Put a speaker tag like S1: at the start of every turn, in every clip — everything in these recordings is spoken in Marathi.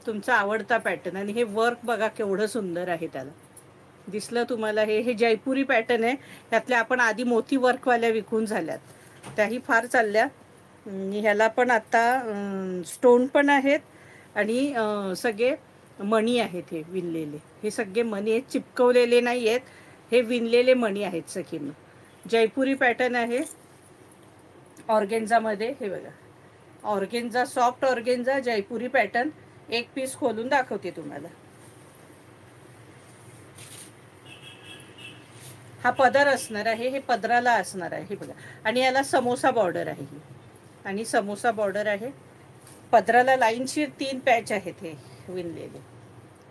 S1: तुमचा आवडता पॅटर्न. आणि हे वर्क बघा केवढं सुंदर आहे. त्याला दिसलं तुम्हाला? हे जयपुरी पॅटर्न आहे. त्यातल्या आपण आधी मोती वर्कवाल्या विकून झाल्यात, त्याही फार चालल्या. ह्याला पण आता स्टोन पण आहेत आणि सगळे मणी आहेत. हे विणलेले, हे सगळे मणी आहेत, चिपकवलेले नाही आहेत, हे विणलेले मणी आहेत सखींनो. जयपुरी पॅटर्न आहे ऑर्गेन्झामध्ये. हे बघा, ऑर्गेन्झा, सॉफ्ट ऑर्गेन्झा, जयपुरी पॅटर्न. एक पीस खोलून दाखवते तुम्हाला. हा पदर असणार आहे, हे पदराला असणार आहे. हे बघा, आणि याला समोसा बॉर्डर आहे ही, आणि समोसा बॉर्डर आहे. पदराला लाईनशीर 3 पॅच आहेत हे विणलेले.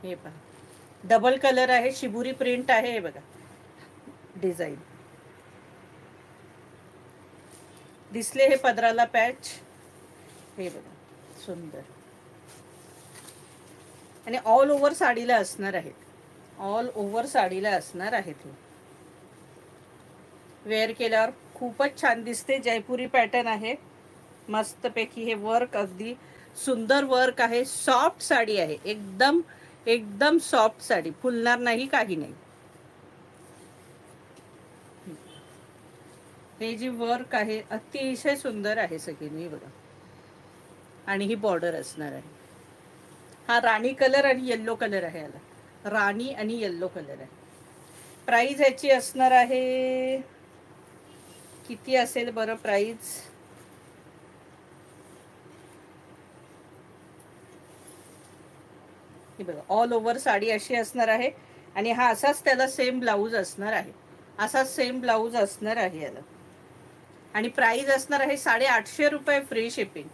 S1: हे पहा, डबल कलर आहे, शिबुरी प्रिंट आहे. हे बघा डिझाईन दिसले? हे पदराला पॅच. हे बघा सुंदर, आणि ऑल ओव्हर साडीला असणार आहेत. ऑल ओव्हर साडीला असणार आहेत. हे वेअर केल्यावर खूपच छान दिसते. जयपुरी पॅटर्न आहे मस्तपैकी. हे वर्क अगदी सुंदर वर्क आहे. सॉफ्ट साडी आहे, एकदम एकदम सॉफ्ट साडी, फुलणार नाही, काही नाही. हे जी वर्क आहे अतिशय सुंदर आहे सगळी. बघा, आणि ही बॉर्डर असणार आहे. हा राणी कलर आणि येल्लो कलर आहे. याला राणी आणि येल्लो कलर आहे. प्राइस याची असणार आहे, किती असेल बरं प्राइस? हे बघा, ऑल ओव्हर साडी अशी असणार आहे. आणि हा असाच त्याला सेम ब्लाऊज असणार आहे. असाच सेम ब्लाऊज असणार आहे याला. आणि प्राइस असणार आहे 850 रुपये फ्री शिपिंग.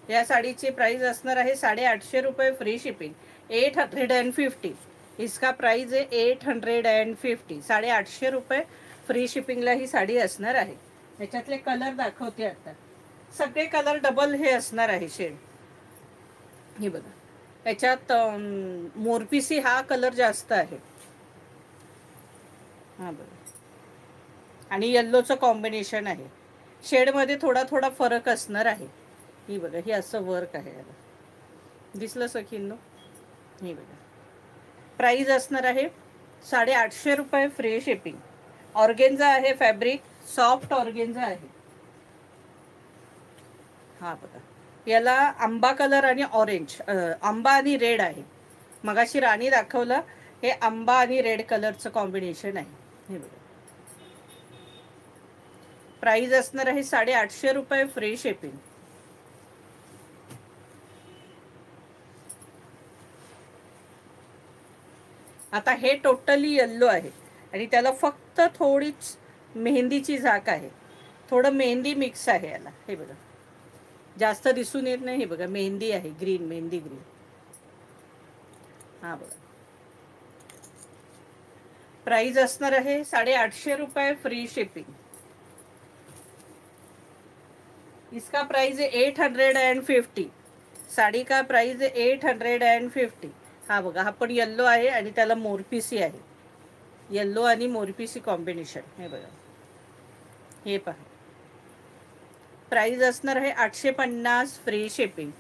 S1: या साडीची प्राइस असणार आहे 850 रुपये फ्री शिपिंग. 850. इसका प्राइस आहे 850. 850 रुपये फ्री शिपिंगला ही साडी असणार आहे. याच्यातले कलर दाखवते आता. सगळे कलर डबल हे असणार आहे शेड. हे बघा, याच्यात मोरपिसी हा कलर जास्त आहे. हा बघा, आणि येल्लोचं कॉम्बिनेशन आहे. शेडमध्ये थोडा थोडा फरक असणार आहे. ही बघा, ही असं वर्क आहे याला. दिसलं सखींनो? हे बघा, प्राइस असणार आहे 850 रुपये फ्री शिपिंग. ऑर्गेन्झा आहे फॅब्रिक, सॉफ्ट ऑर्गेन्झा आहे. हा बघा, याला आंबा कलर आणि ऑरेंज, आंबा आणि रेड आहे. मगाशी राणी दाखवलं, हे आंबा आणि रेड कलरचं कॉम्बिनेशन आहे. हे बघा, प्राइस असणार आहे 850 रुपये फ्री शिपिंग. आता हे टोटली येल्लो आहे आणि त्याला फक्त थोडीच मेहंदीची झाक आहे. थोडं मेहंदी मिक्स आहे याला. हे बघा, जास्त दिसून येत नाही. हे बघा, मेहंदी आहे, ग्रीन, मेहंदी ग्रीन. हा बघा, प्राइस असणार आहे 850 रुपये फ्री शिपिंग. इसका प्राइस है 850. साडी का प्राइस है 850. हा बघा, हा पण येल्लो आहे आणि त्याला मोरपिसी आहे. येल्लो आणि मोरपिसी कॉम्बिनेशन. हे बघा, हे पहा, प्राइस असणार आहे 850 फ्री शिपिंग.